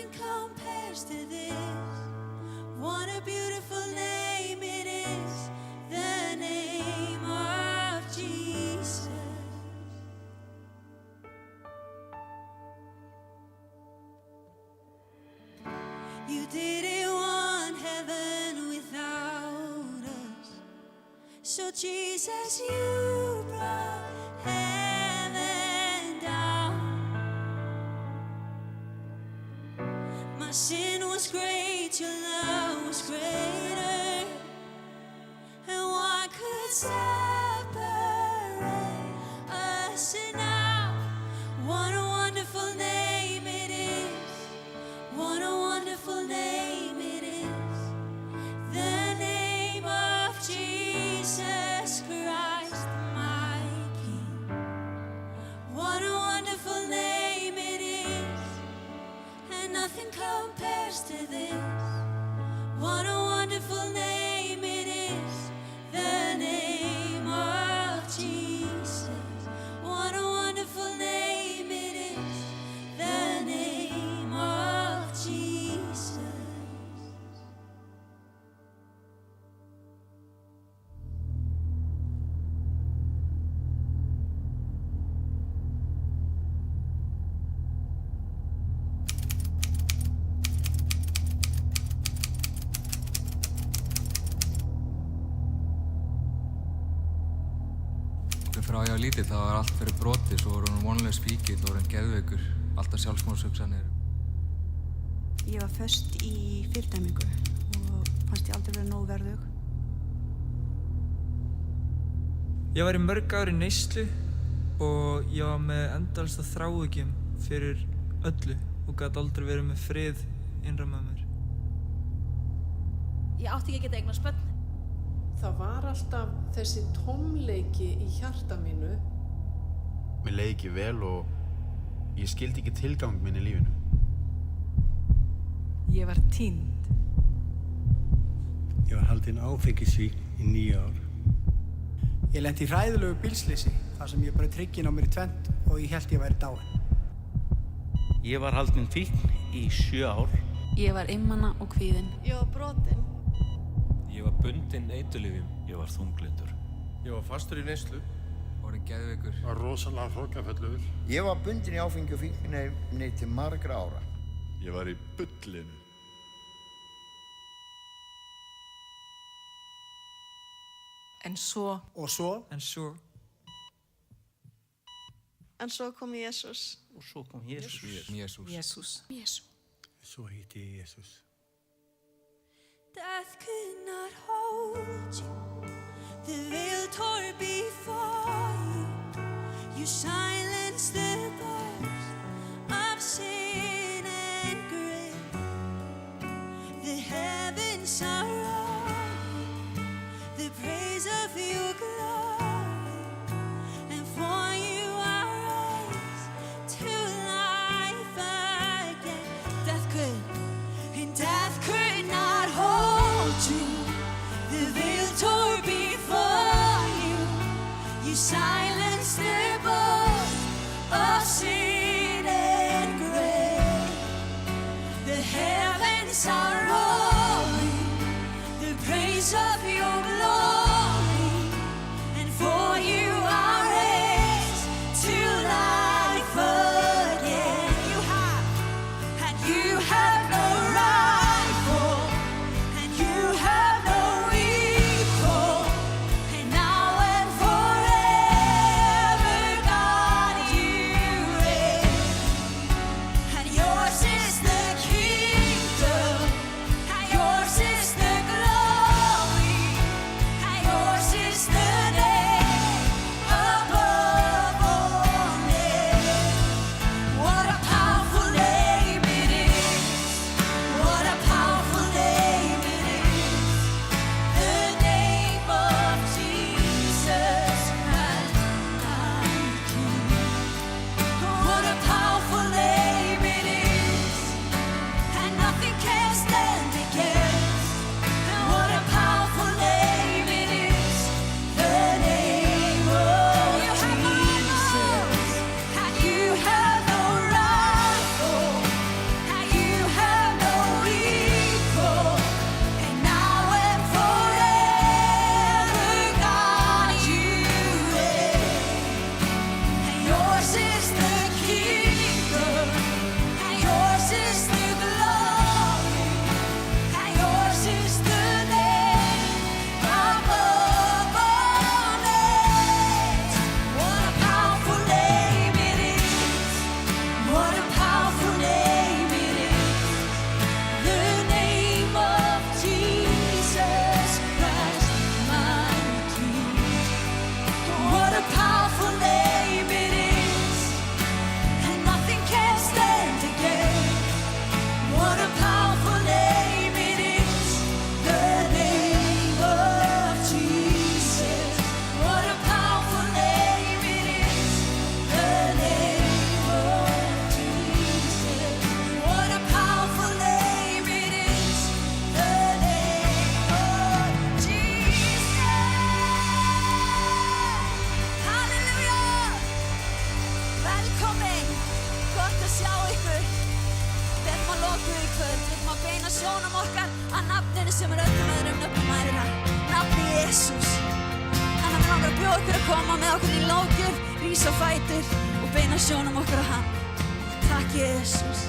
nothing compares to this. What a beautiful name it is, the name of Jesus. You didn't want heaven without us, so Jesus, you brought heaven down. My sin was great, your love was greater, and what could separate us now? What a wonderful name it is, what a wonderful name it is, the name of Jesus Christ, my King. What a wonderful name it is, and nothing compares to this. What a wonderful name it is, the name of Jesus. What a wonderful name it is, the name of Jesus. Frá ég var lítill, það var allt fyrir broti, svo voru hann vonlaus fíkill, svo voru hann geðveikur, alltaf sjálfsmorðshugsanir. Ég var föst í fyrirdæmingu og fannst ég aldrei vera nógu verðug. Ég var í mörg ár í neyslu og ég var með endalista þráhyggjum fyrir öllu og gat aldrei verið með frið innra með mér. Ég átti ekki að geta eignast börn. Það var alltaf þessi tómleiki í hjarta mínu. Mér leið ekki vel og ég skildi ekki tilgang minn í lífinu. Ég var týnd. Ég var haldinn áfengisfíkn í 9 ár. Ég lenti í hræðilegu bílslysi þar sem ég braut hrygginn á mér í tvennt og ég hélt ég væri dáinn. Ég var haldinn fíkn í 7 ár. Ég var einmana og kvíðin. Ég var brotin. Ég var bundinn eiturlyfjum. Ég var þunglyndur. Ég var fastur í neyslu. Orðinn geðveikur. Var rosalega hrokafullur. Ég var bundinn í áfengi og fíkniefni til margra ára. Ég var í bullinu. En svo. Og svo. En svo. En svo kom Jesús. Og svo kom Jesús. Jesús. Svo hitti ég Jesús. Death could not hold you, the veil tore before you. You silenced the burst of sin and grave. The heavens are rolling, the praise of your glory, and for you are raised to life again. Death could not hold you. The veil tore before you. You silenced the boast of sin and grave. The heavens are rolling, the praise of your glory, and for you are raised to life again. You have no rival, and you have no equal, and now and forever, God, you reign. And yours is the kingdom, and yours is the glory, ætlum að loka í kvöld, við ætlum að beina sjónum okkar að nafninu sem öllum öðrum nöfnum æðra, nafni Jesús. Þannig að við langar að bjóða okkur að koma með okkur í lókjur, rísa á fætur og beina sjónum okkar að hann. Takk Jesús.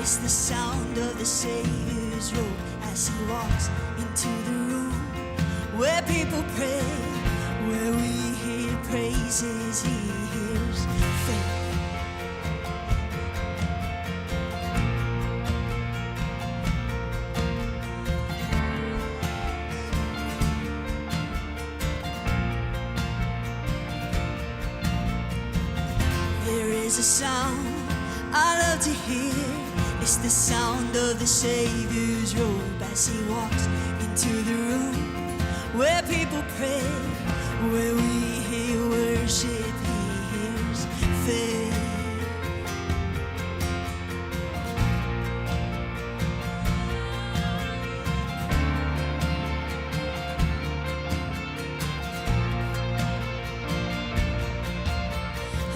It's the sound of the Savior's robe as he walks into the room where people pray, where we hear praises, he hears faith. There is a sound I love to hear. It's the sound of the Savior's robe as he walks into the room where people pray, where we hear worship, he hears faith.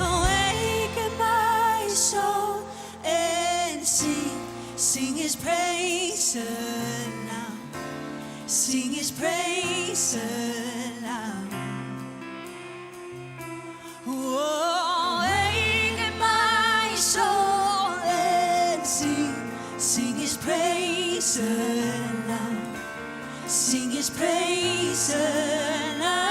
Awaken my soul and sing his praise aloud. Sing his praise aloud. Oh, awaken my soul and sing his praise aloud. Sing his praise aloud.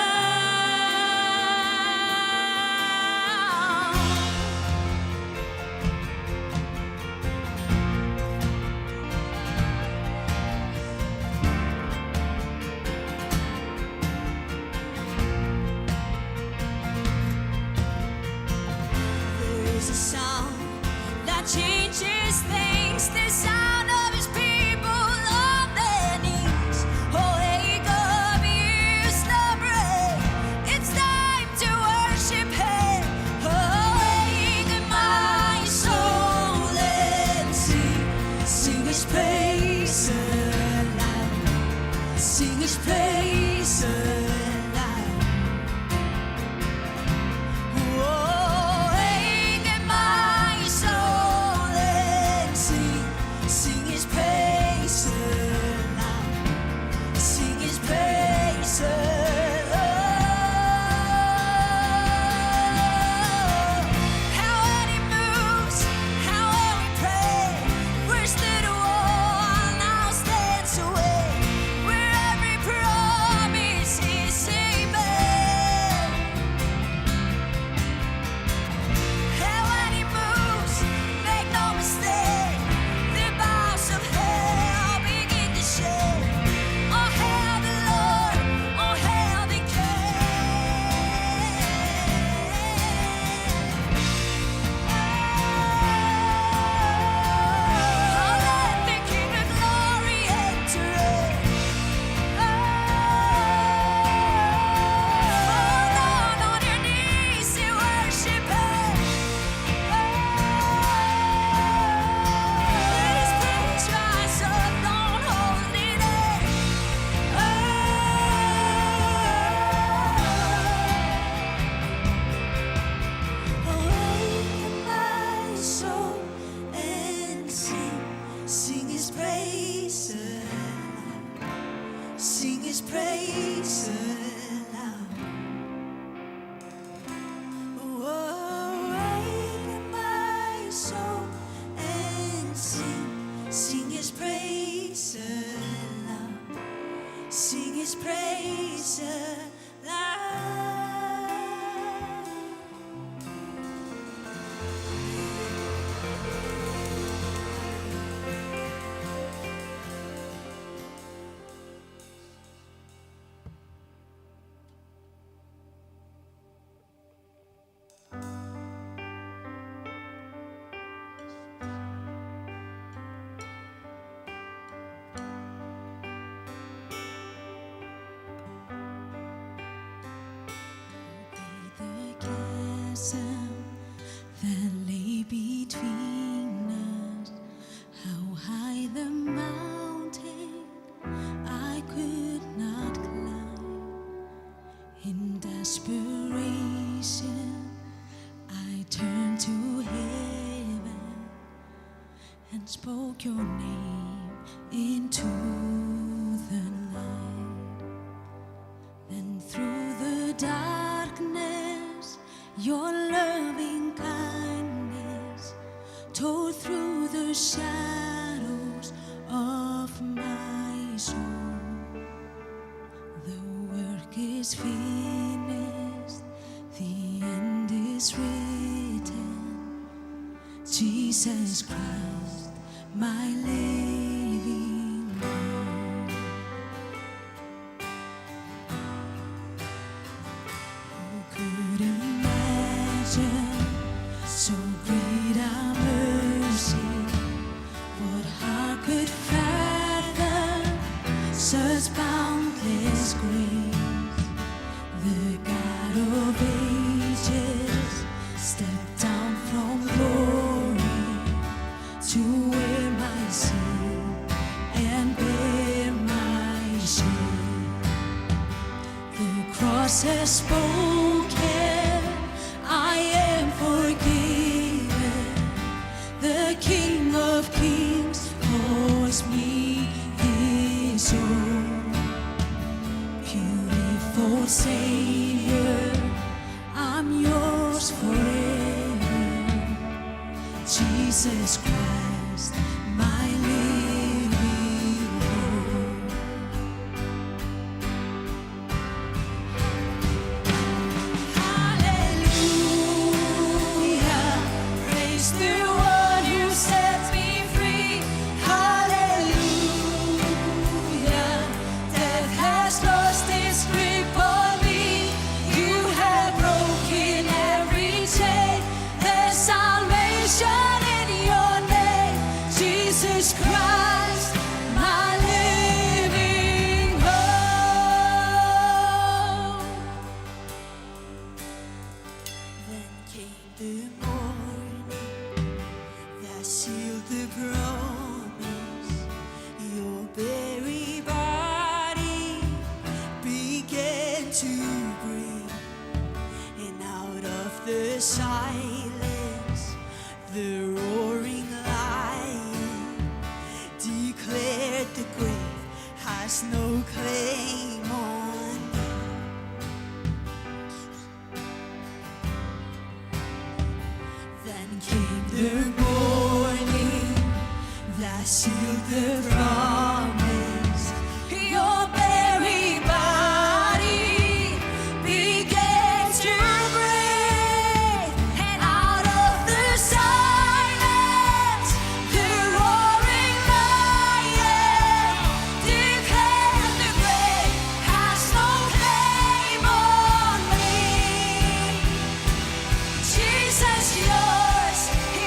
A sound that changes things, the sound of his people on their knees. Oh, wake up, you slumbering, it's time to worship him. Oh, awaken my soul and sing his praise aloud. Sing his praise aloud. your name into the night. Then through the darkness, your loving kindness tore through the shadows of my soul. The work is finished, the end is written. Jesus Christ, my living hope. Who could imagine so great a mercy? What heart could fathom such boundless grace? The God of ages stepped down from glory to wear my sin and bear my shame. The cross has spoken, I am forgiven. The King of Kings calls me his own. Beautiful Savior, I'm yours forever. Jesus Christ, my living hope. Hallelujah, praise the one who sets me free. Hallelujah, death has lost its grip on me. You have broken every chain. There's salvation in your name, Jesus Christ, my living hope. Then came the morning that sealed the promise. Your very body began to breathe, and out of the silence, the roaring lion declared the grave has no claim on me. Then came the morning that sealed the promise. Your very body began to breathe, and out of the silence, the roaring lion declared the grave has no claim on me. Jesus, yours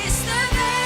is the victory.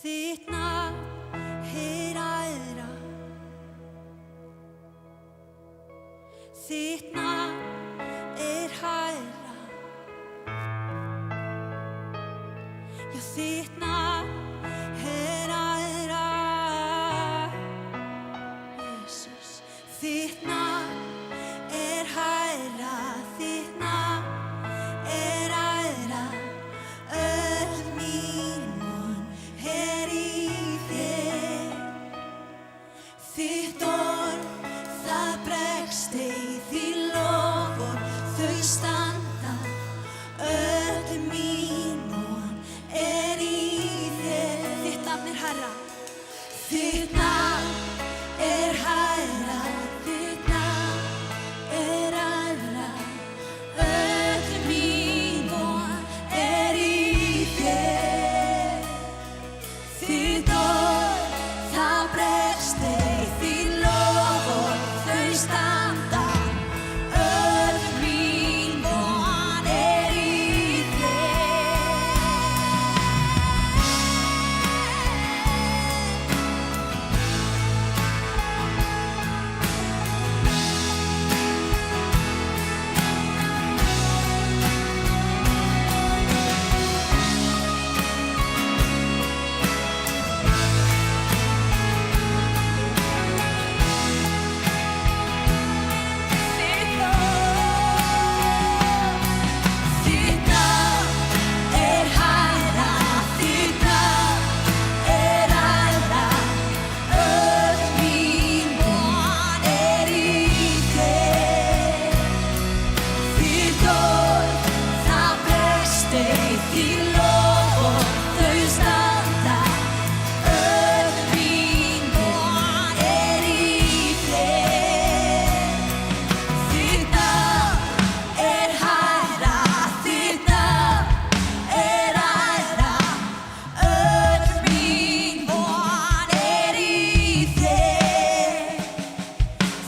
Þitt nafn er æðra. Þitt nafn er hærra. Já, þitt nafn er æðra. Jesus, þitt nafn er hærra. Þitt nafn er æðra. Öll mín von er í þér. Þitt orð, það bregst ei, því loforð þau standa. Öll mín von er í þér. Þitt nafn er hærra. Þitt nafn er hærra. Þitt nafn er hærra. Öll mín von er í þér. Þitt orð, það bregst ei, því loforð þau standa. Öll mín von er í þér. Þitt nafn er hærra. Þitt nafn er hærra. Öll mín von er í þér. Þitt orð, það bregst ei, því loforð þau standa. Öll mín von er í þér. Þitt nafn er hærra. Þitt nafn er hærra. Öll mín von er í þér.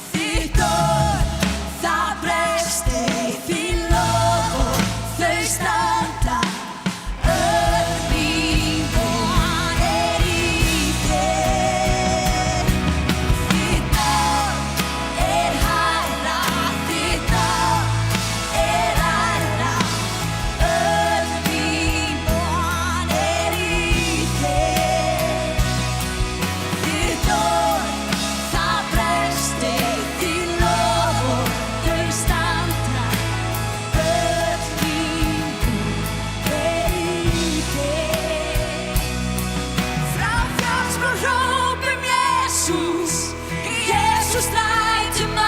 Þitt orð, það bregst ei, því loforð þau standa. Öll mín von er í þér. Þitt nafn er hærra. Þitt nafn er hærra. Öll mín von er í þér. Þitt orð, það bregst ei, því loforð þau standa. Öll mín von er í þér. Frá fjallsbrún hrópum Jesús, Jesús lætum á.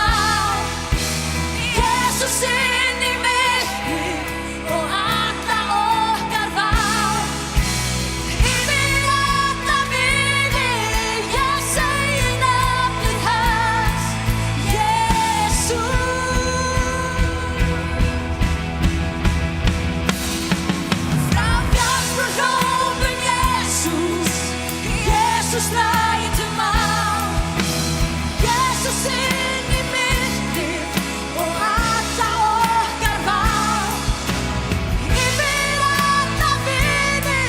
Jesús inn í myrkrið og alla okkar vá. Yfir alla vini, ég segi nafnið hans, Jesús. Frá fjallsbrún hrópum Jesús, Jesús lætum á. Jesús inn í myrkrið og alla okkar vá. Yfir alla vini,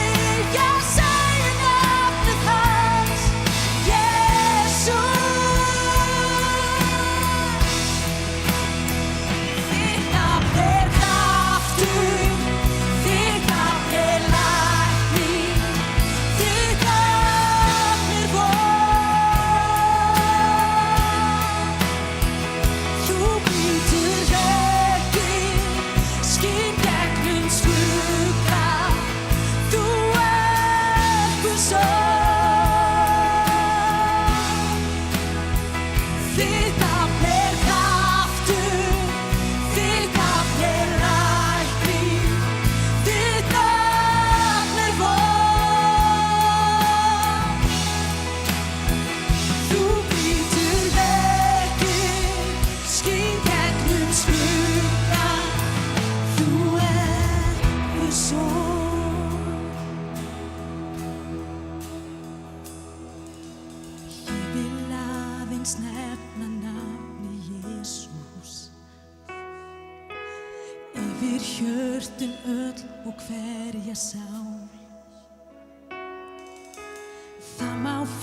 ég segi nafnið hans, Jesús. Þitt nafn er kraftur. Þitt nafn er lækning. Þitt nafn er von. Þú brýtur vegginn, skín gegnum skugga. Þú ert Guðs son. Þitt nafn er kraftur. Þitt nafn er lækning. Þitt nafn er von. Þú brýtur vegginn, skín gegnum skugga. Þú ert Guðs son. Ég vil aðeins nefna nafnið Jesús. Yfir hjörtun öll og hverja sál.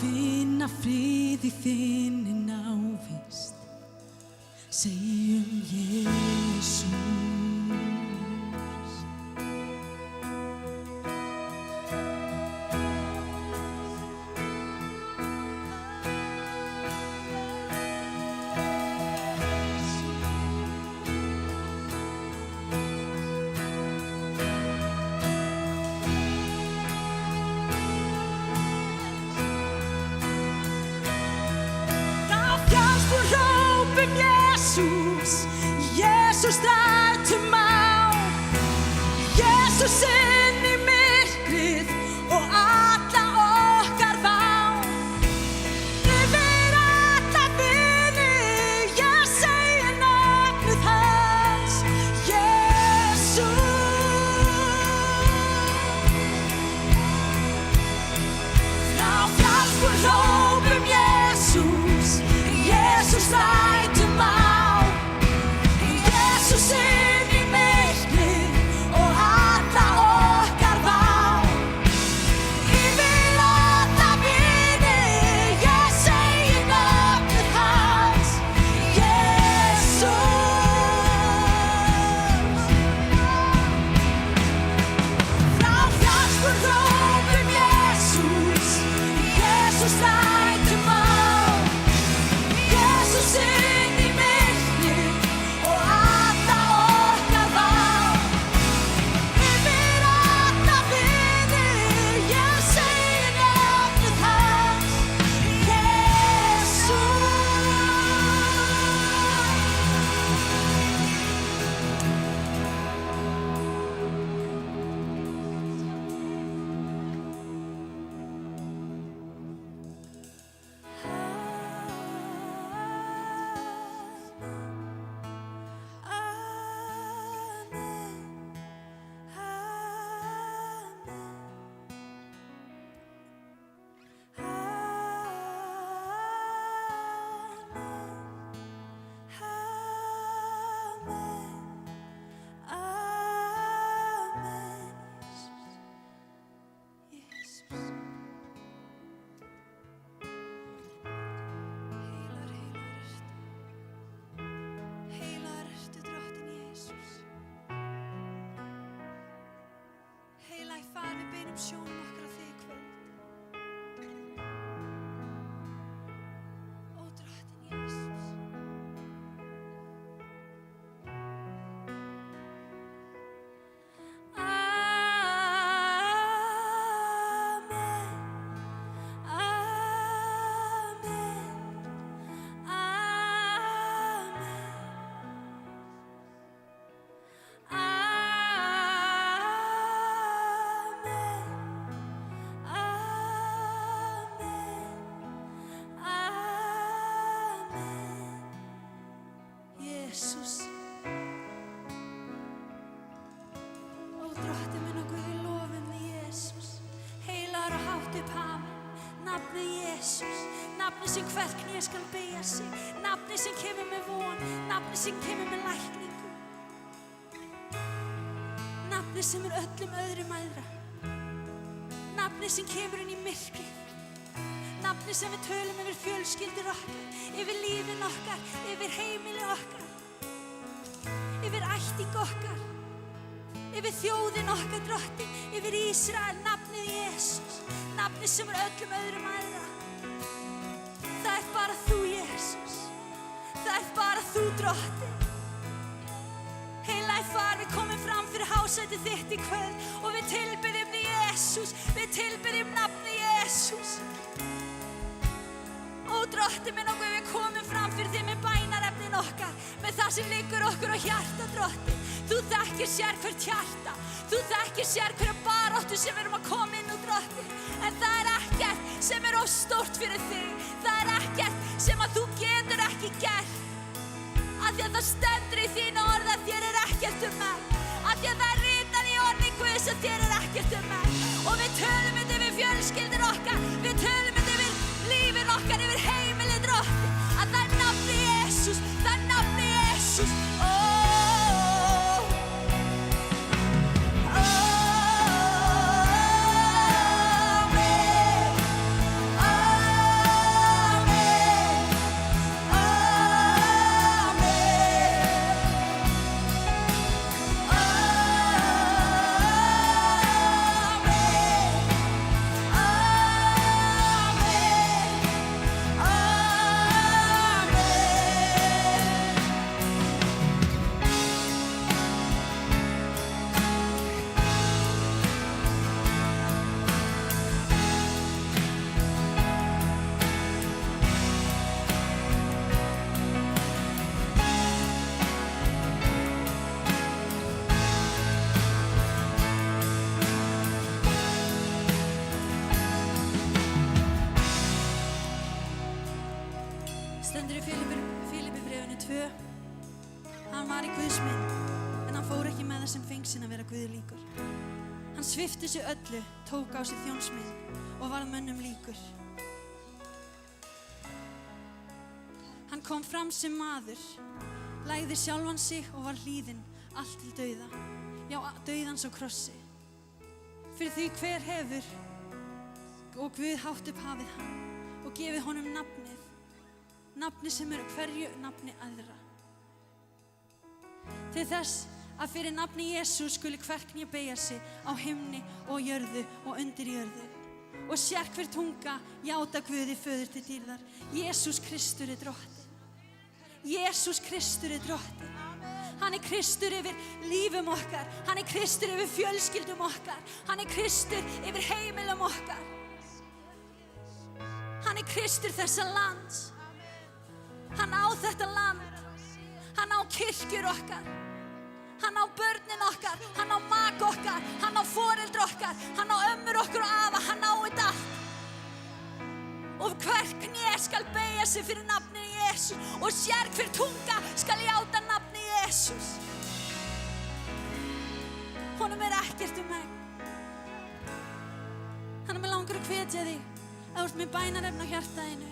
finna frið í þinni návist, segjum Jesús. Jesus strætum á, Jesus inn í myrkrið og alla okkar vá. Yfir alla vini, ég segi nafnið hans, Jesus. Frá fjallsbúr hrópum Jesus, Jesus strætum á. Jesus inn í myrkrið og alla okkar vá. Yfir alla vini, ég segi nafnið hans, Jesus. Frá fjallsbúr hrópum Jesus, Jesus strætum á. Jesus inn í myrkrið og alla okkar vá. Yfir alla vini, ég segi nafnið hans, Jesus. Heilagur ertu drottinn Jesús. Heilagi Faðir, við beinum sjónum okkar á þig í kvöld. Ó drottinn Jesús. Jesus. Ó drottinn minn og Guð, við lofum þig Jesus. Heilagur og hátt upp hafinn, nafnið Jesus, nafnið sem hvert kné skal beygja sig, nafnið sem kemur með von, nafnið sem kemur með lækningu, nafnið sem öllum öðrum æðra, nafnið sem kemur inn í myrkrið, nafnið sem við tölum yfir fjölskyldur okkar, yfir lífin okkar, yfir heimili okkar, yfir ætting okkar, yfir þjóðin okkar drottinn, yfir Ísrael, nafnið Jesus, nafnið sem öllum öðrum æðra. Það bara þú Jesus, það bara þú drottinn. Heilagi Faðir, við komum fram fyrir hásætið þitt í kvöld og við tilbyrjum þig Jesus, við tilbyrjum nafnið Jesus. Ó drottinn minn og Guð, við komum fram fyrir þig með bænarefnin okkar, með það sem liggur okkur á hjarta drottinn. Þú þekkir sérhvert hjarta, þú þekkir sérhverja baráttu sem við erum að koma inn úr drottinn. En það ekkert sem of stórt fyrir þig, það ekkert sem að þú getur ekki gert. Af því að það stendur í þínu orði að þér ekkert megn. Af því að það ritað í orði Guðs að þér ekkert megn. Og við tölum þetta yfir fjölskyldur okkar, við tölum þetta yfir lífin okkar, yfir heimili drottinn. Að það nafni Jesus, það nafni Jesus. Amen. sem fengsinn að vera Guði líkur. Hann svipti sig öllu, tók á sig þjónsmynd og varð mönnum líkur. Hann kom fram sem maður, lægði sjálfan sig og var hlýðinn allt til dauða, já, dauðans á krossi. Fyrir því hver hefur og Guð hátt upp hafið hann og gefið honum nafni sem hverju nafni aðra. Til þess að fyrir nafni Jesú skuli hvert kné beygja sig á himni og jörðu og undir jörðu og sérhver tunga játa Guði föður til dýrðar. Jesús Kristur er drottinn. Jesús Kristur er drottinn. Hann er Kristur yfir lífum okkar. Hann er Kristur yfir fjölskyldum okkar. Hann er Kristur yfir heimilum okkar. Hann er Kristur þessa lands. Hann á þetta land. Hann á kirkjur okkar. Hann á börnin okkar. Hann á maka okkar. Hann á foreldra okkar. Hann á ömmur okkar og afa. Hann á þetta allt. Og hvert kné skal beygja sig fyrir nafni Jesús og sérhver tunga skal játa nafni Jesús. Honum er ekkert meg. Hann er með langar að hvetja þig. Ef þú ert með bænarefni á hjartaðinu,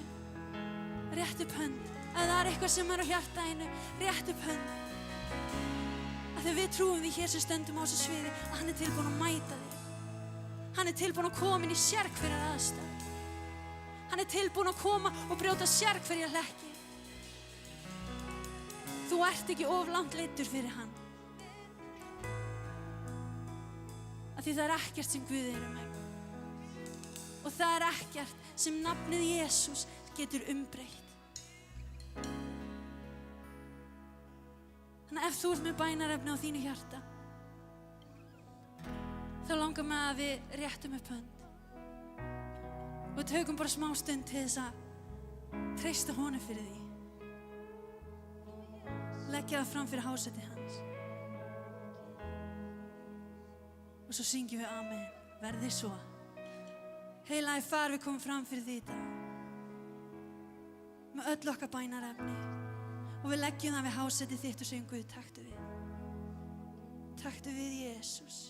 rétt upp hönd. Ef það er eitthvað sem er á hjartaðinu, rétt upp hönd. Af því við trúum því hér sem stöndum á þessu sviði að hann er tilbúinn að mæta þig. Hann er tilbúinn að koma inn í sérhverjar aðstæður. Hann er tilbúinn að koma og brjóta sérhverja hlekki. Þú ert ekki of langt leiddur fyrir hann. Af því það er ekkert sem Guð er meg. Og það er ekkert sem nafnið Jesús getur umbreytt. Þannig að ef þú ert með bænarefni á þínu hjarta, þá langar mig að við réttum upp hönd. Og tökum bara smá stund til þess að treysta honum fyrir því. Leggja það fram fyrir hásæti hans. Og svo syngjum við amen. Verði svo. Heilagi Far, við komum fram fyrir því í dag. Með öll okkar bænarefni. Og við leggjum það við hásæti þitt og segjum Guð, taktu við. Taktu við Jesús.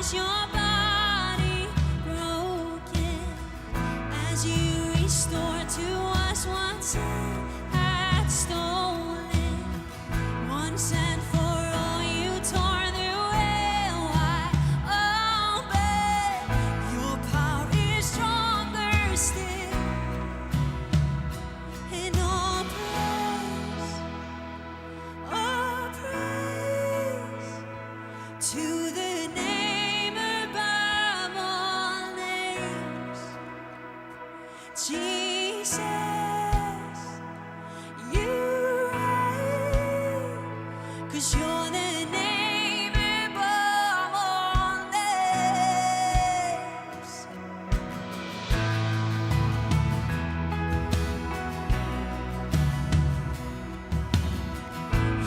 was your body broken as you restored to us what sin had stolen? Once and for all you tore the veil wide open. Your power is stronger still. And all praise to the name above all names, Jesus, you reign, 'cause you're the name above all names.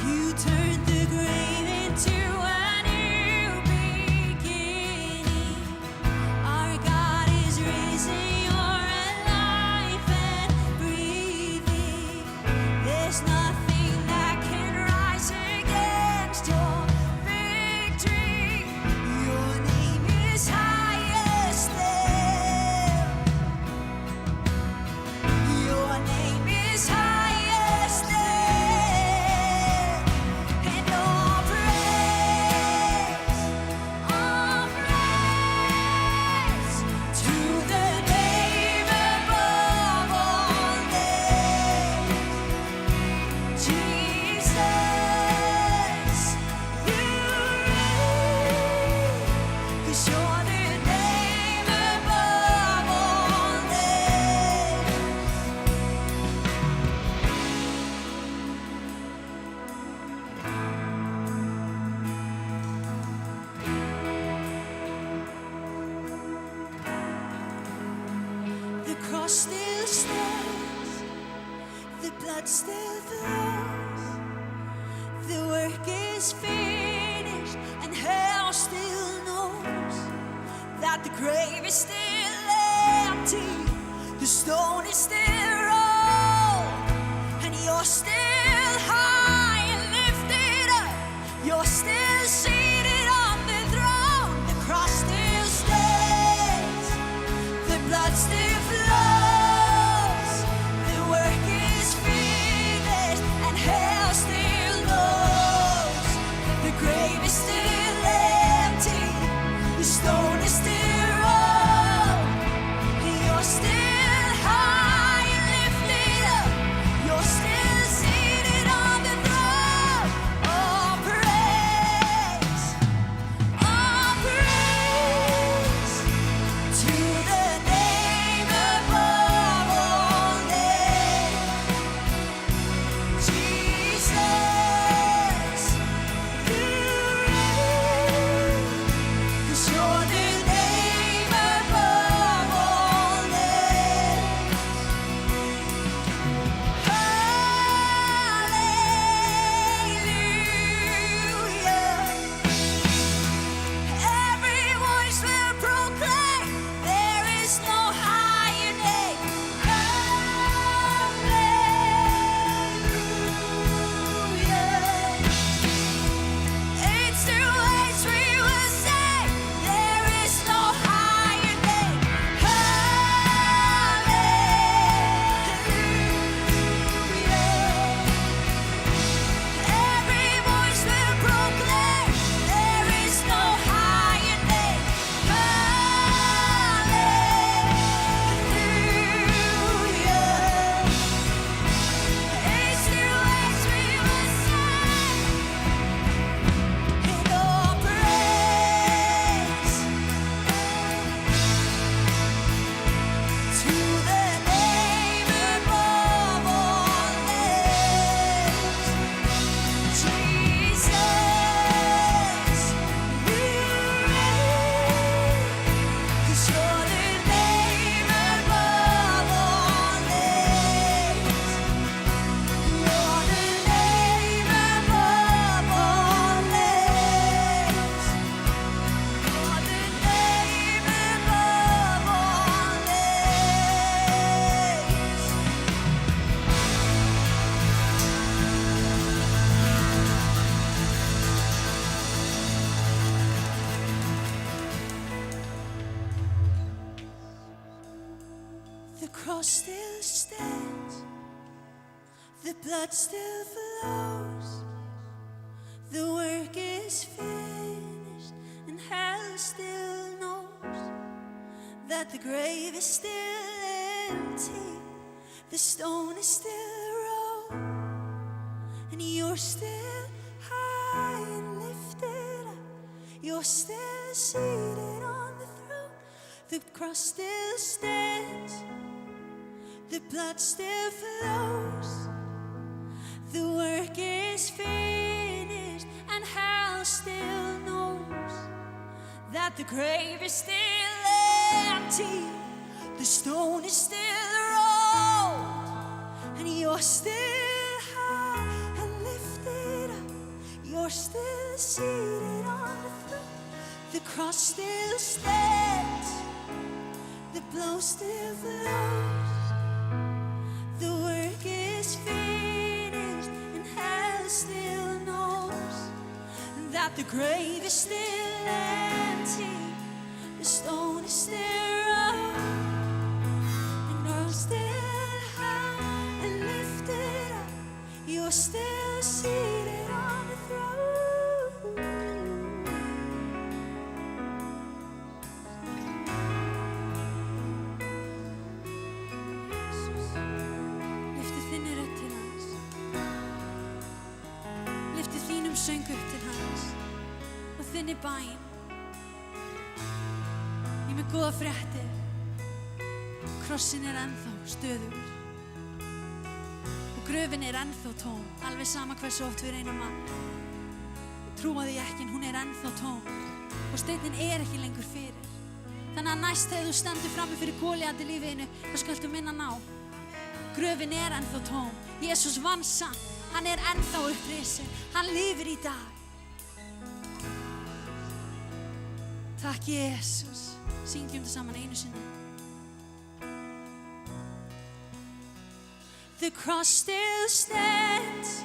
You turned the grave into a new beginning. Our God is risen, you're alive and breathing. There's nothing that can rise against your victory. Your name is highest there. Your name is highest there. And all praise to the name above all names, Jesus, you reign, 'cause you're the name above all names. The cross still stands, the blood still flows, the work is finished, and hell still knows that the grave is still empty, the stone is still rolled, and you're still high and lifted up, you're still seated on the throne. The cross still stands, the blood still flows, the work is finished, and hell still knows the grave is still empty, the stone is still rolled, and you're still high and lifted up, you're still seated on the throne. All praise to the name above all names, Jesus, you reign, cross still stands, the blood still flows, the work is finished, and hell still knows that the grave is still empty, the stone is still rolled, and you're still high and lifted up, you're still seated on the throne. The cross still stands, the blood still flows, the work is finished, and hell still knows that the grave is still empty, the stone is still rolled, and you're still high and lifted up, you're still seated on the throne. The cross still stands, the blood still flows, the work is finished, and hell still knows that the grave is still empty, the stone is still rolled, and you're still high and lifted up, you're still seated on the throne. Söng upp til hans og þinni bæn. Ég með góða fréttir, krossin ennþá stöðugur og gröfin ennþá tóm, alveg sama hversu oft við reynum að trúa því ekki, en hún ennþá tóm og steinninn ekki lengur fyrir. Þannig að næst þegar þú stendur frammi fyrir Gólíat í lífinu, þá skaltu minna ná. Gröfin ennþá tóm, Jesús vann samt. Hann ennþá upprisin, hann lifir í dag. Takk Jesús, syngjum það saman einu sinni. The cross still stands,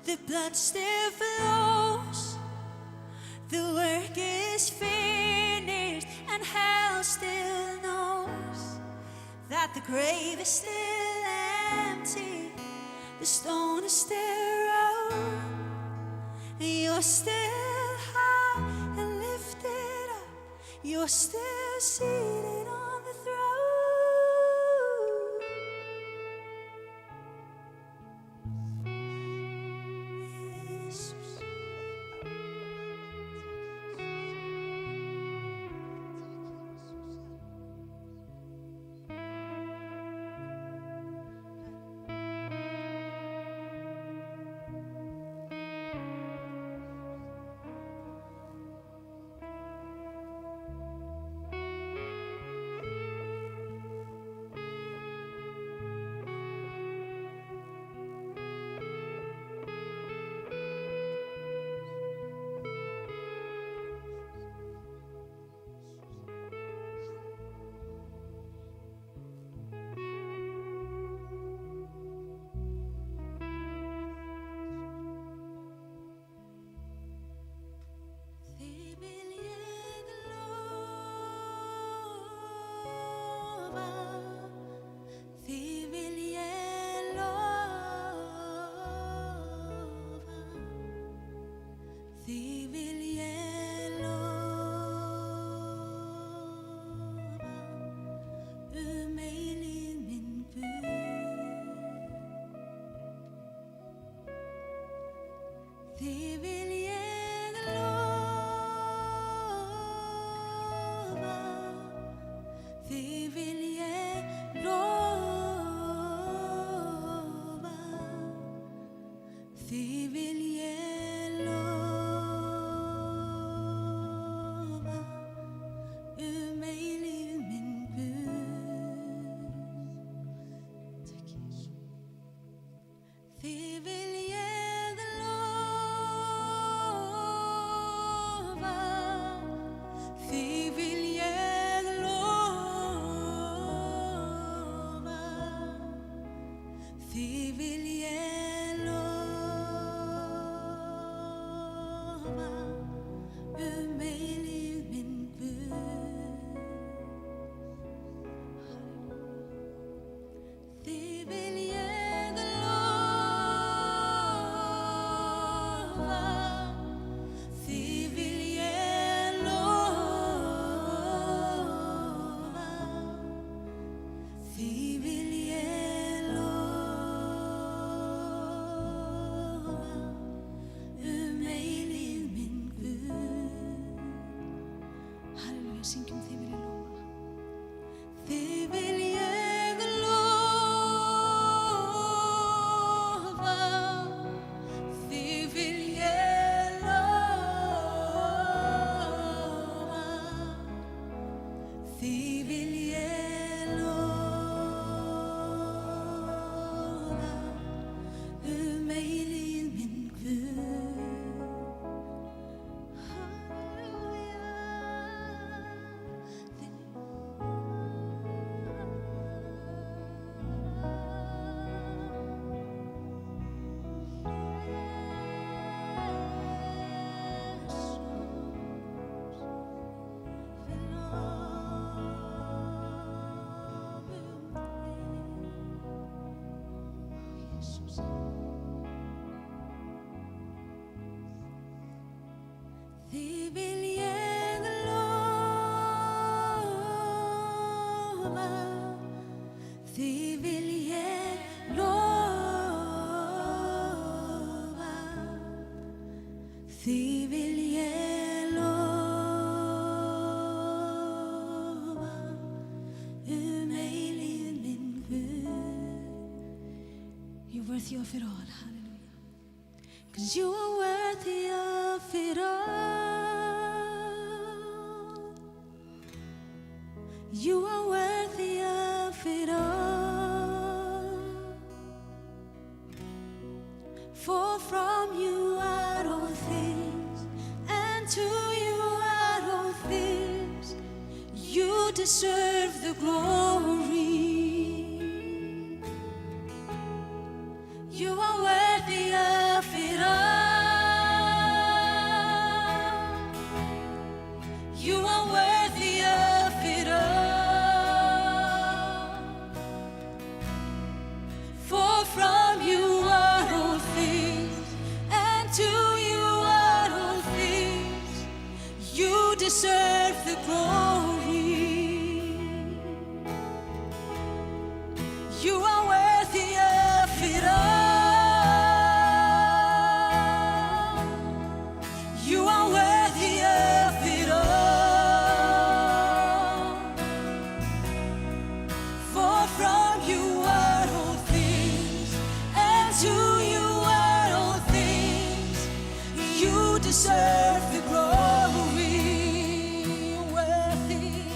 the blood still flows, the work is finished, and hell still knows that the grave is still empty, the stone is still rolled, and you're still high and lifted up, you're still seated on the throne. Halleluja, syngjum þig vil ég lofa. Þig vil ég lofa, þig vil ég lofa, þig vil ég lofa, eilífð minn Guð. Þig vil ég lofa, þig vil ég lofa, þig vil ég lofa, eilífð minn Guð. You're worthy of it all, hallelujah. 'Cause you are worthy of it all. You are worthy of it all. For from you are all things, and to you are all things. You deserve the glory. You are worthy of it all. You are worthy of it all. For from you are all things, and to you are all things. You deserve the glory. You are worthy of it all. You are worthy of it all. For from you are all things, and to you are all things. You deserve the glory. You're worthy.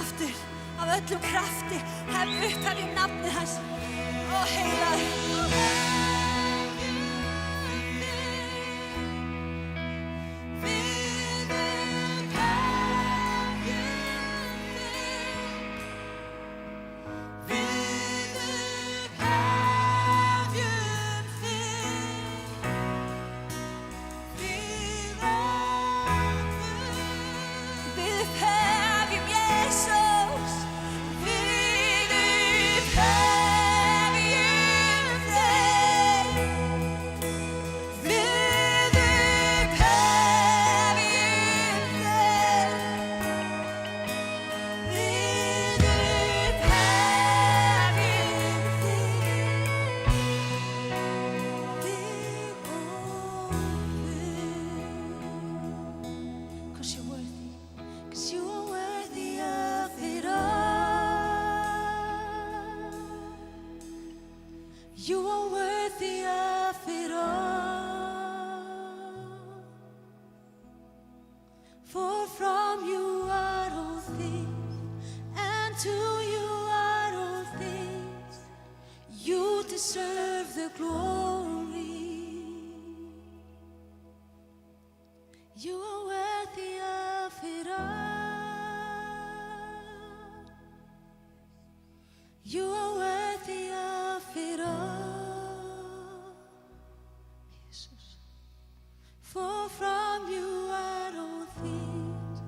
aftur af öllum krafti, upphefjum nafnið hans. Ó, heilagur. You are worthy of it all. For from you are all things, and to you are all things. You deserve the glory. You are worthy of it all. You are worthy of it all. For from you are all things,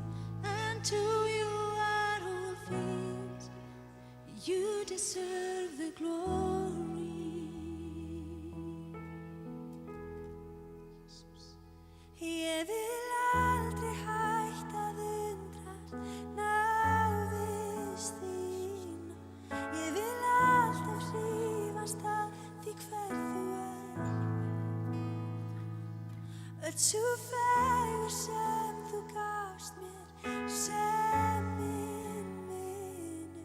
and to you are all things. You deserve the glory. Ég vil aldrei hætta að undrast návist þína. Ég vil alltaf hrífast að því hver þú öll sú fegurð sem þú gafst mér sem minn vinur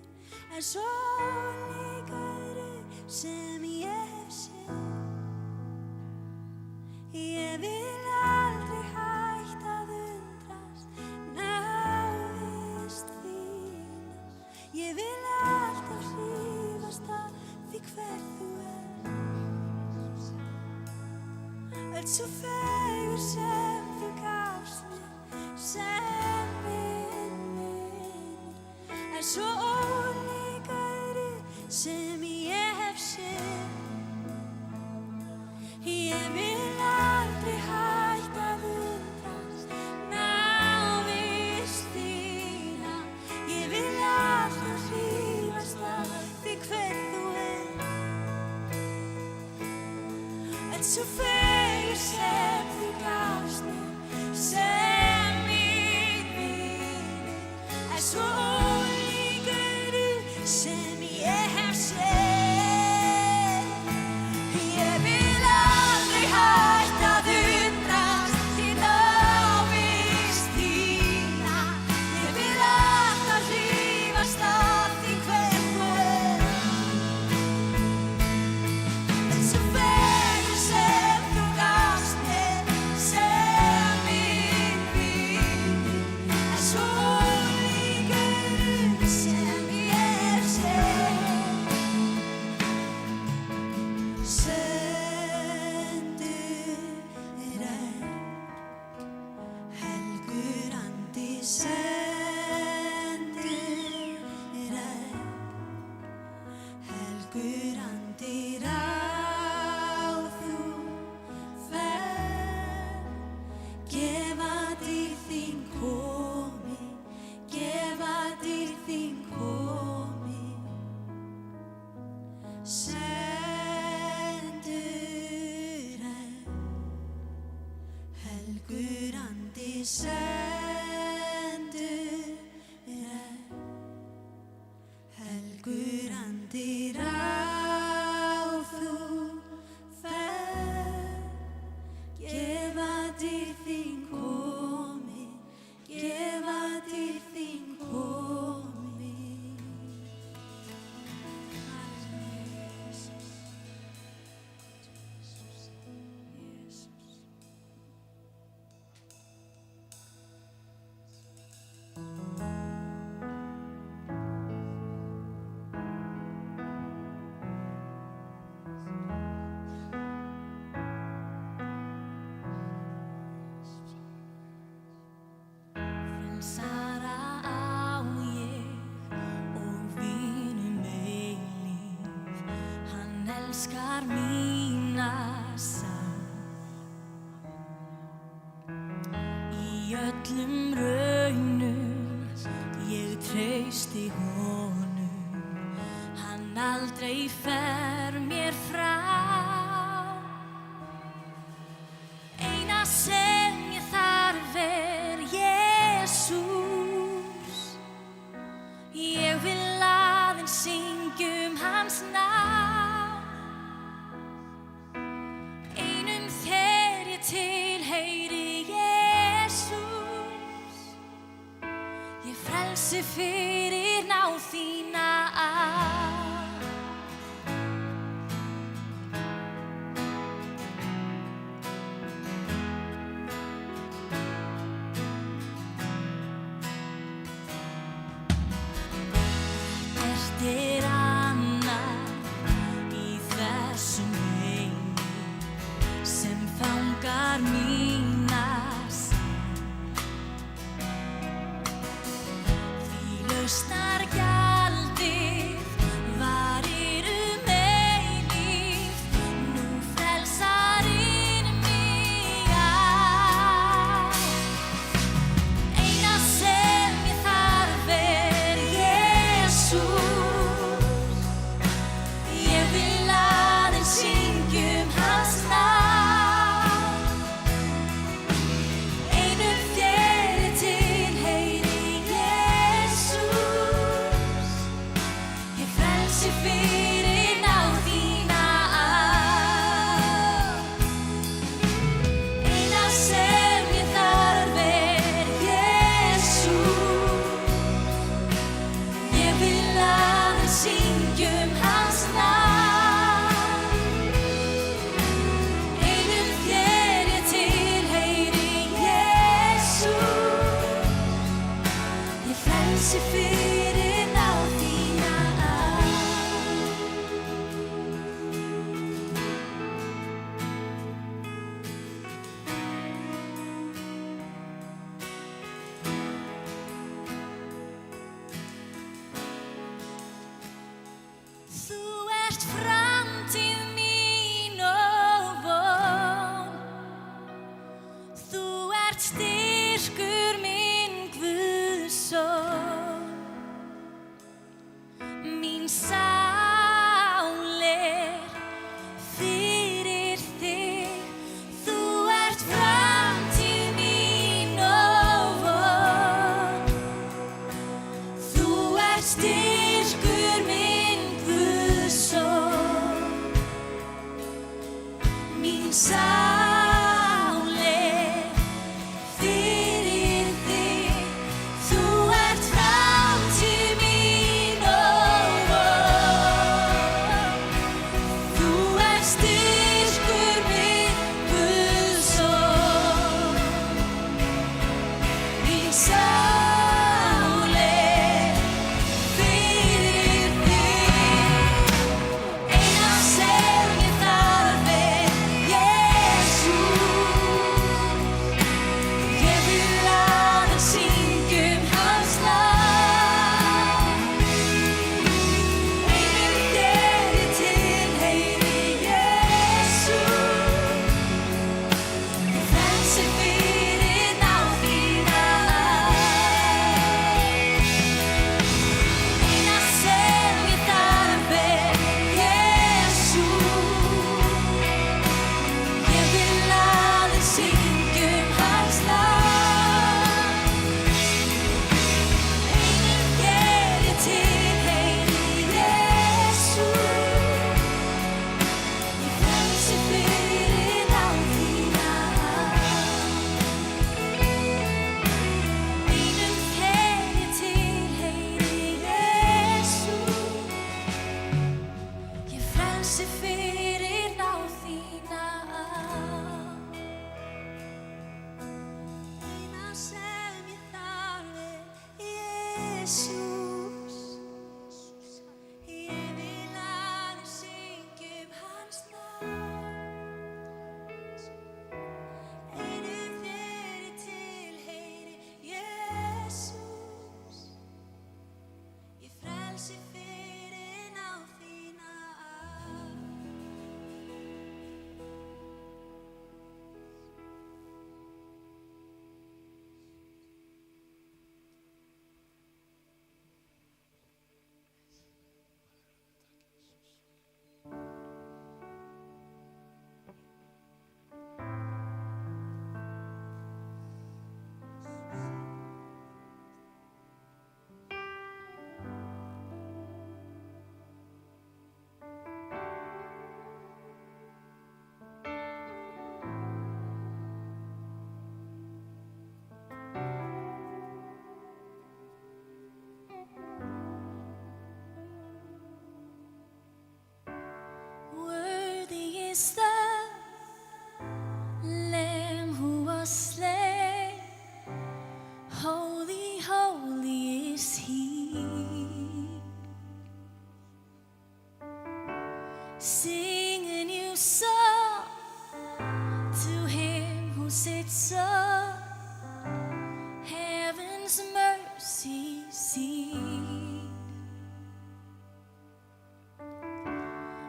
er svo ólíkari sem ég hef séð. Ég vil aldrei hætta að undrast návist þína. Ég vil alltaf hrífast að því hver þú öll sú fegurð sem þú gafst mér sem minn vinur er svo ólíkari sem ég hef séð. Ég vil aldrei hætta að undrast návist þína. Ég vil alltaf hrífast að því hver þú öll sú fegurð sem þú gafst mér sem minn vinur er svo ólíkari sem ég hef séð. Ég vil aldrei hætta að undrast í návist þína. Ég vil alltaf hrífast að því hver þú öll sú fegurð sem þú gafst mér elskar mína sál. Í öllum raunum ég treysti honum, hann aldrei fer mér frá. Eina sem ég þarf Jesús, ég vil aðeins syngjum hans nafn. Einum þér ég tilheyri Jesús, ég frelsi fyrir náð þína. Annað í þessum heimi sem fangar mína sál. Því lausnar gjaldið varir eilíft, nú frelsarinn mig á. Eina sem ég þarf Jesús, syngjum hans nafn. Einum þér ég tilheyri Jesús, ég frelsi fyrir náð þína. Eina sem ég þarf Jesús, ég vil aðeins syngjum hans nafn. Frelsi fyrir náð þína. Þú ert framtíð mín og von, þú ert styrkur minn Guðsson. Mín sál fyrir þig, þú ert framtíð mín og von, þú ert styrkur minn Guðsson. Mín sál fyrir þig, þú ert framtíð mín og von, þú ert styrkur minn Guðsson. Mín sál fyrir þig. Eina sem ég þarf frelsi fyrir náð þína. is the Lamb who was slain. Holy, holy is He. Sing a new song to Him who sits on heaven's mercy seat.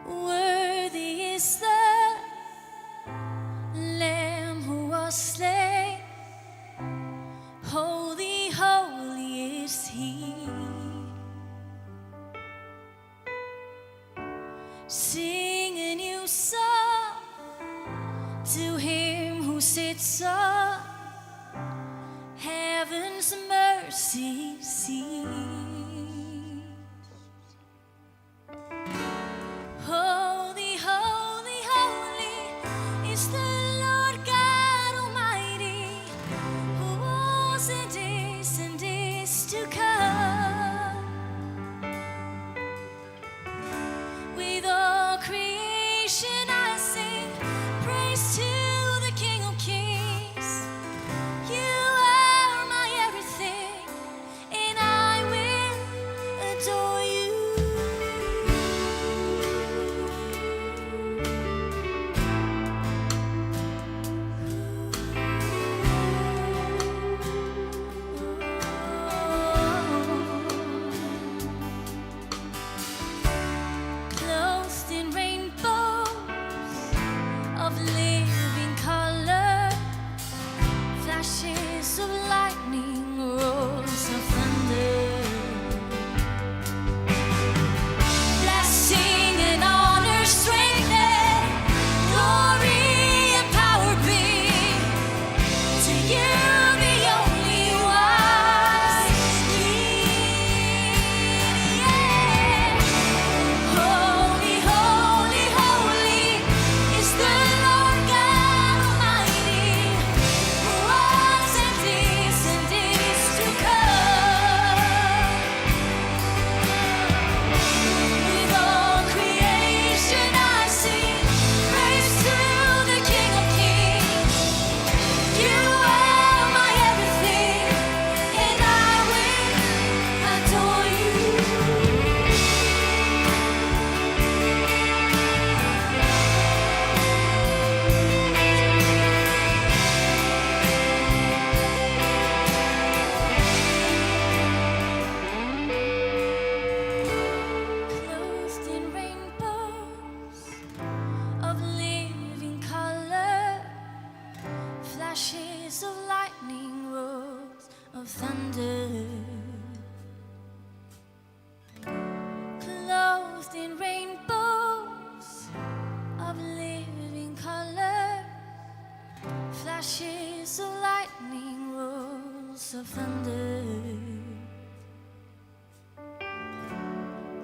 Worthy is the Lamb who was slain. Holy, holy is He. Sing a new song to Him who sits on heaven's mercy seat. Holy, holy, holy is the Lord God Almighty, who was and is to come. With all creation I sing praise to the King of Kings. You are my everything, and I will adore you. Clothed in rainbows of living color, flashes of lightning, roars of thunder. Blessing and honor, strength and glory and power be to you, the only wise King. Yeah. Holy, holy, holy is the Lord God Almighty, who was and is to come. With all creation I sing praise to the King of Kings. You are my everything, and I will adore you. Clothed in rainbows of living color, flashes of lightning, roars of thunder. Clothed in rainbows of living color, flashes of lightning, roars of thunder.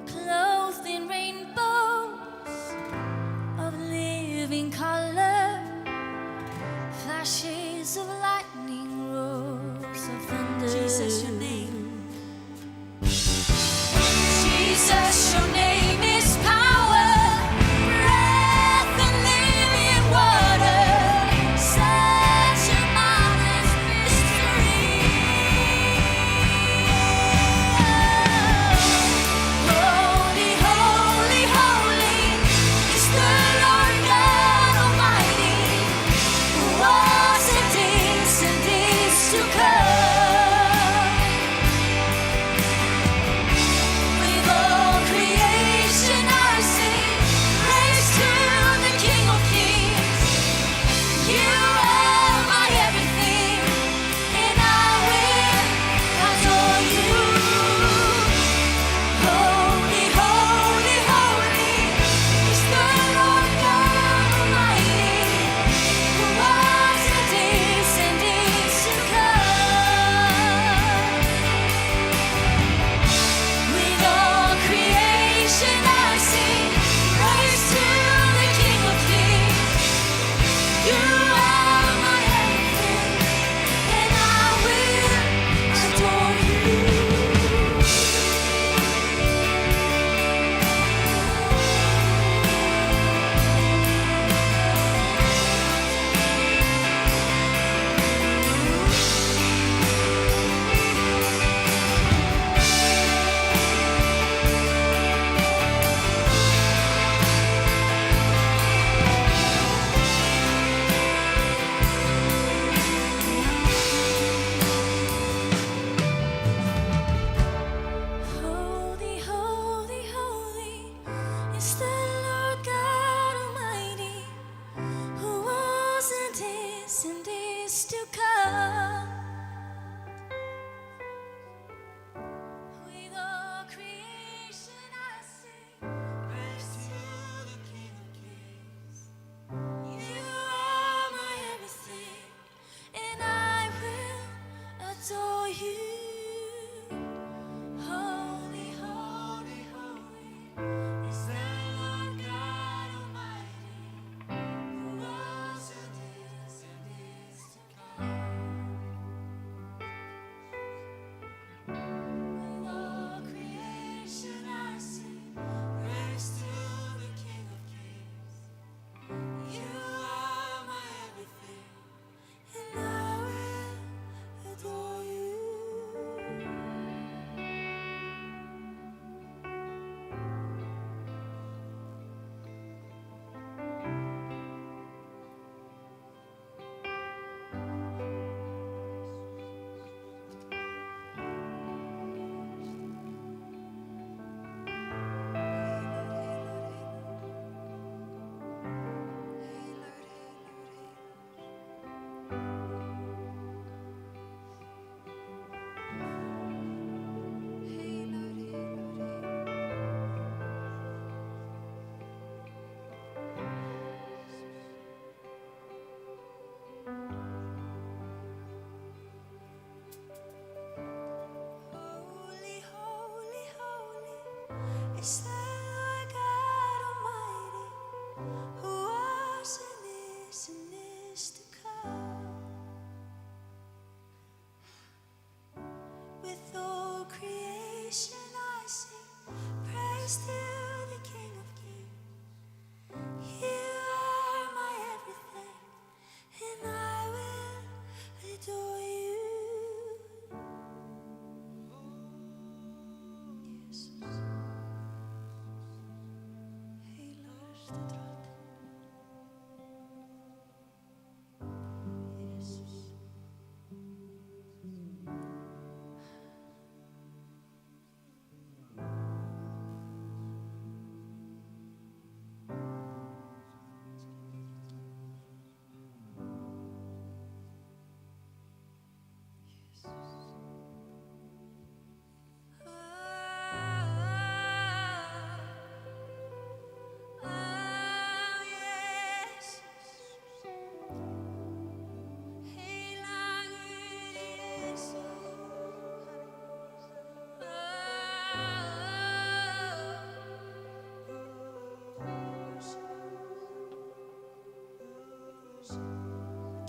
Clothed in rainbows of living color, flashes of lightning, roars of thunder. Jesus, your name. Jesus, your name is power, breath and living water, such a marvelous mystery. Holy, holy, holy is the Lord God Almighty, who was and is to come.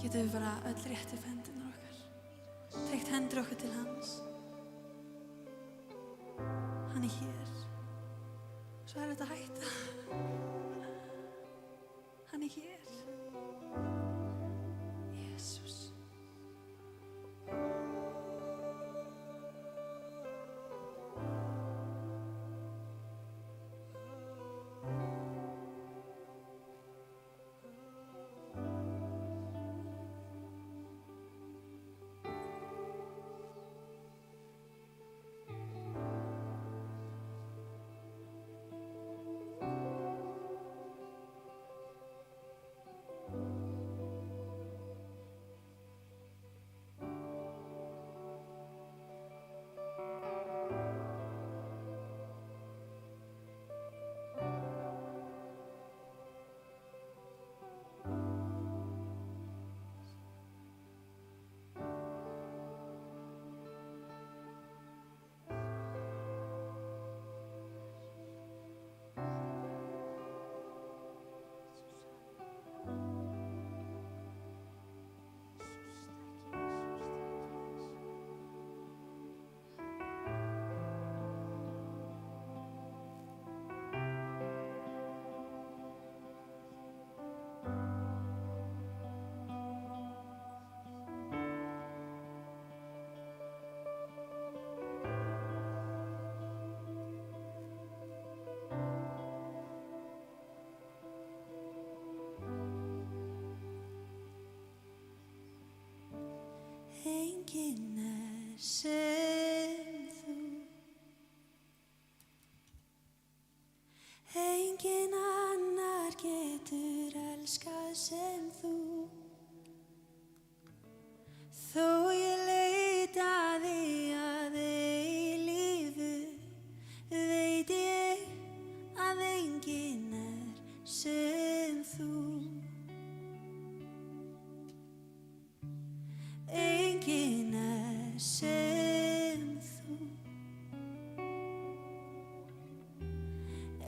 getum við bara öll rétt upp hendurnar okkar, teygt hendur okkar til hans. Hann er hér. Svo er þetta að hætta. Hann er hér. Jesús. Enginn sem þú, enginn annar getur elskað sem þú. Þó ég leitaði að eilífu, veit ég að enginn sem þú. Enginn sem þú,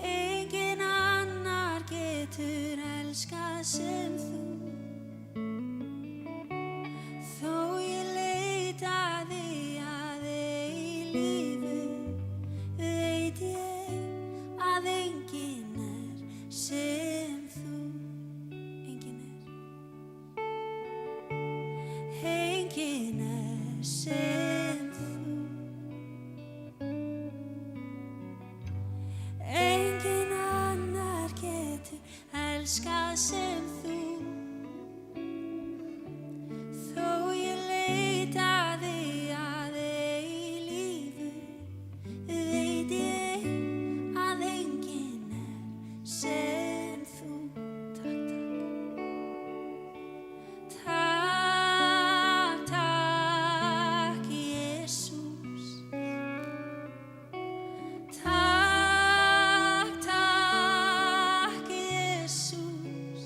enginn annar getur elskað sem þú. Þó ég leitaði að eilífu, veit ég að enginn sem þú. Enginn sem þú, enginn annar getur elskað sem þú. Þó ég leitaði að eilífu, veit ég að enginn sem þú. Takk, takk, Jesús. Takk, takk, Jesús.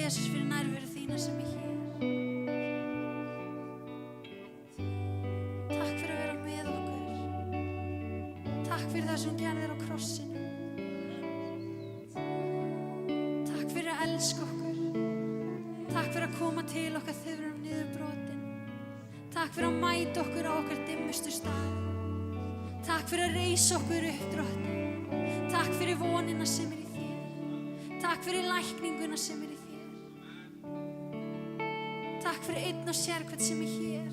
Jesus fyrir nærveru þína sem er hér. Takk fyrir að vera með okkur. Takk fyrir það sem gerðir á krossinu. Takk fyrir að elska okkur. Takk fyrir að koma til okkar þegar við erum niðurbrotin. Takk fyrir að mæta okkur á okkar dimmustu stað. Takk fyrir að reisa okkur upp, Drottinn. Takk fyrir vonina sem er í þér. Takk fyrir lækninguna sem er í þér. Takk fyrir einn og sérhvern sem er hér.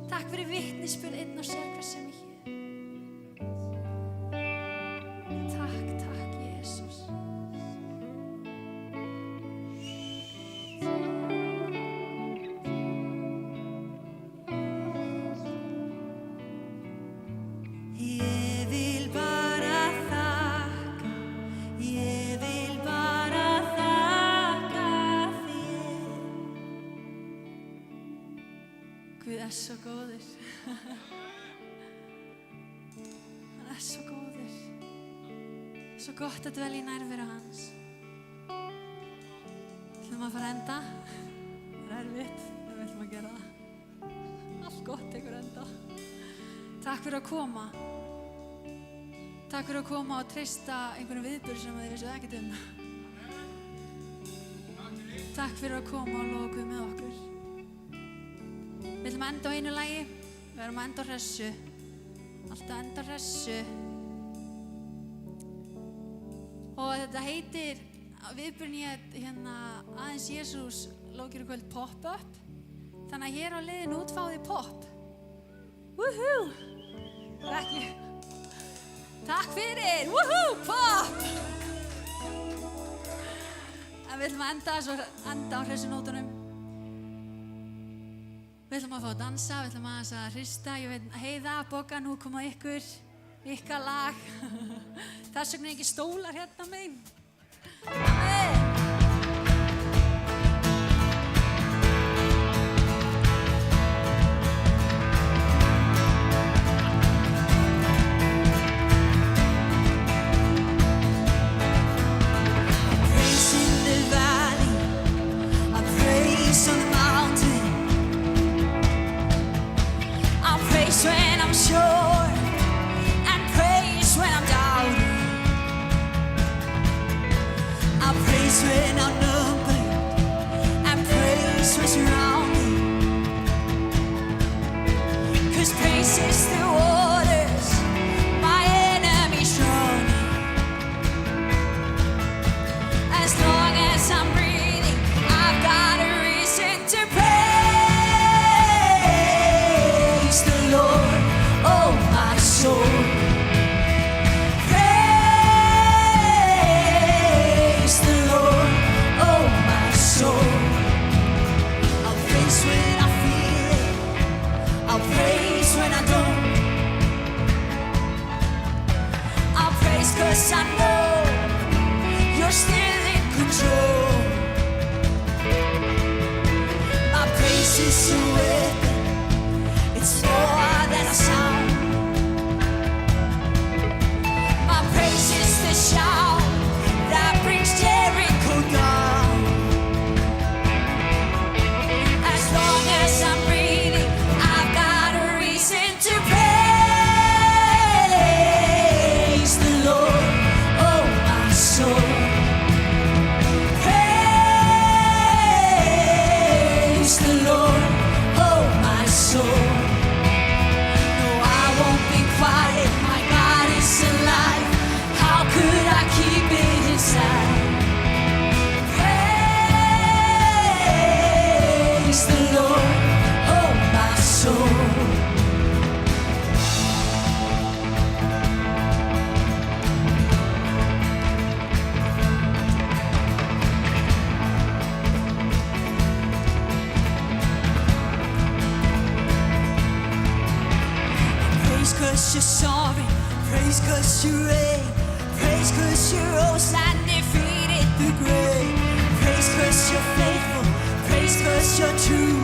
Takk fyrir vitnisburð einn og sérhvern sem er hér. Takk, takk, Jesus. Ég vil bara þakka, ég vil bara þakka þér. Guð er svo góður. Hann er svo góður. Svo gott að dvelja í nærveru hans. Ætlum að fara að enda. Það er erfitt, við ætlum að gera það. Allt gott tekur enda. Takk fyrir að koma. Takk fyrir að koma og treysta einhvern viðburð sem þið vissu ekkert um. Takk fyrir að koma og lofa Guð með okkur. Við ætlum að enda á einu lagi. Við erum að enda á hressu. Alltaf enda á hressu. Og þetta heitir, viðburðin hérna aðeins Jesús lókirukvöld pop-up. Þannig að hér á liðin út fáið þið pop. Woohoo! Það er ekki. Takk fyrir! Woohoo! Pop! En við ætlum að enda á hressunótunum. Við ætlum að fá að dansa, við ætlum að hrista. Ég veit, Heiða, Bogga, nú koma ykkar lag. Þess vegna ekki stólar hérna megin. Amen! When I'm sure and praise when I'm doubting. I'll praise when outnumbered and praise when surrounded. 'Cause praise is the waters my enemies drowning. As long as I'm breathing, I've got a reason to praise. Lord, oh my soul, praise the Lord, oh my soul. I'll praise when I feel it, I'll praise when I don't. I'll praise 'cause I know you're still in control. My praise is a weapon. It's more than a sound. My praise is the shout that brings Jericho down. As long as I'm breathing, I've got a reason to praise the Lord, oh my soul. Praise the Lord, oh my soul. My God is alive. How could I keep it inside? Praise the Lord, oh my soul. Praise 'cause you're sorry, praise 'cause you reign, praise 'cause you rose and defeated the grave, praise 'cause you're faithful, praise 'cause you're true,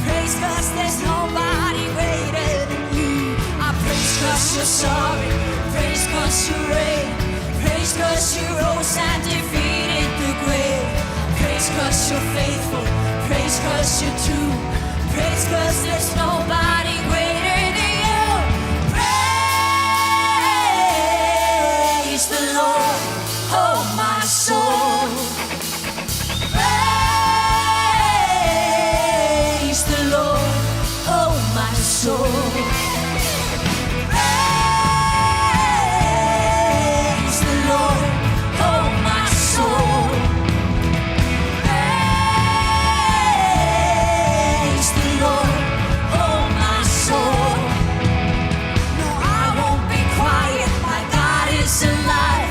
praise 'cause there's nobody greater than you. I praise 'cause you're sorry, praise 'cause you reign, praise 'cause you rose and defeated the grave, praise Praise 'cause you're faithful. Praise 'cause you're true. Praise 'cause there's nobody greater than you. Praise the Lord, oh my soul. Praise the Lord, oh my soul. Praise the Lord, oh my soul. Praise the Lord, oh my soul. No, I won't be quiet. My God is alive.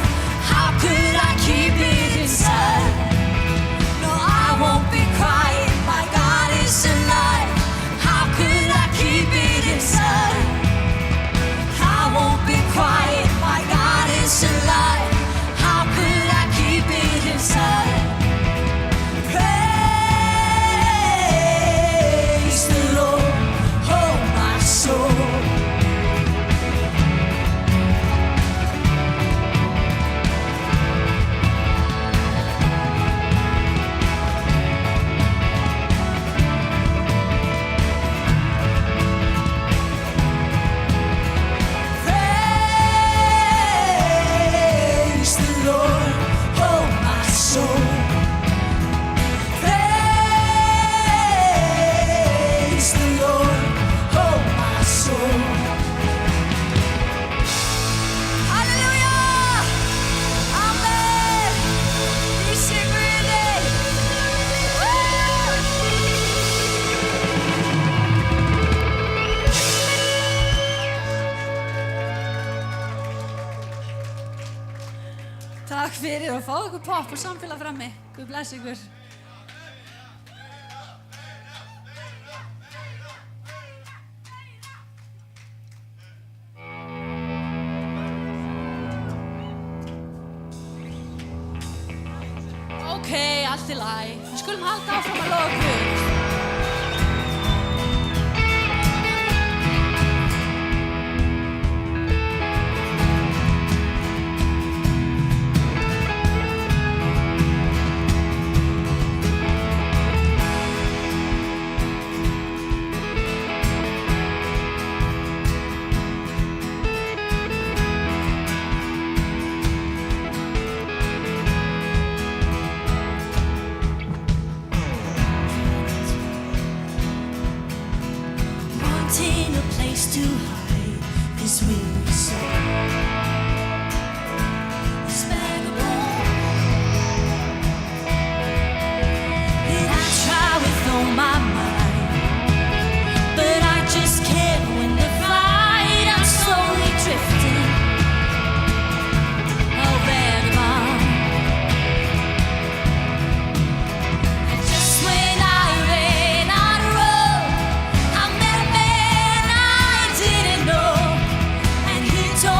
How could I keep it inside? No, I won't be quiet. My God is alive. How could I keep it inside? I won't be quiet. My God is alive. How could I keep it inside? Praise the Lord, oh my soul. Praise the Lord, oh my soul. Praise the Lord, oh my soul. Hallelujah! Amen! Vi synger det! Takk fyrir að fá okkur pop og samfélag frammi. Guð bless ykkur. Ok, allt í lagi. Við skulum halda áfram að lofa Guð. Wanting a place to hide this weary soul, this vagabond. And I try with all my might, but I just can't win the fight. I'm slowly drifting, a vagabond. And just when I ran out of road, I met a man I didn't know, and he told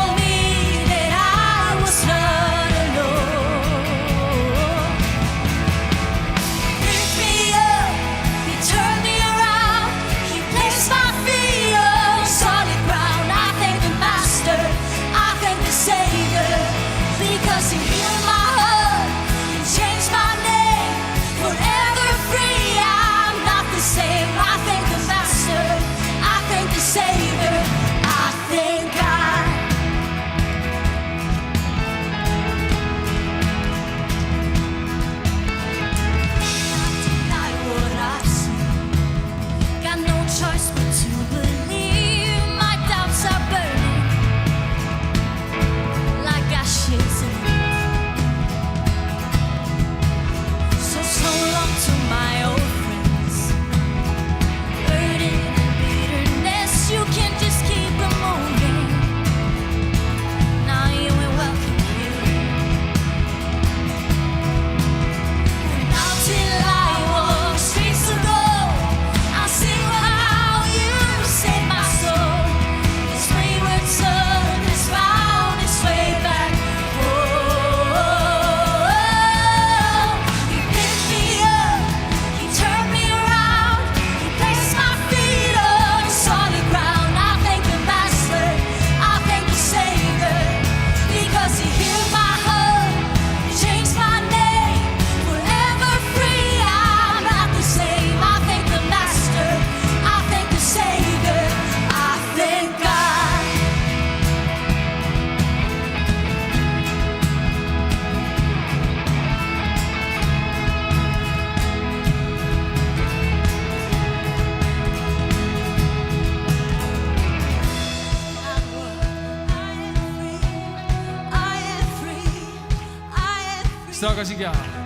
Strákar syngja.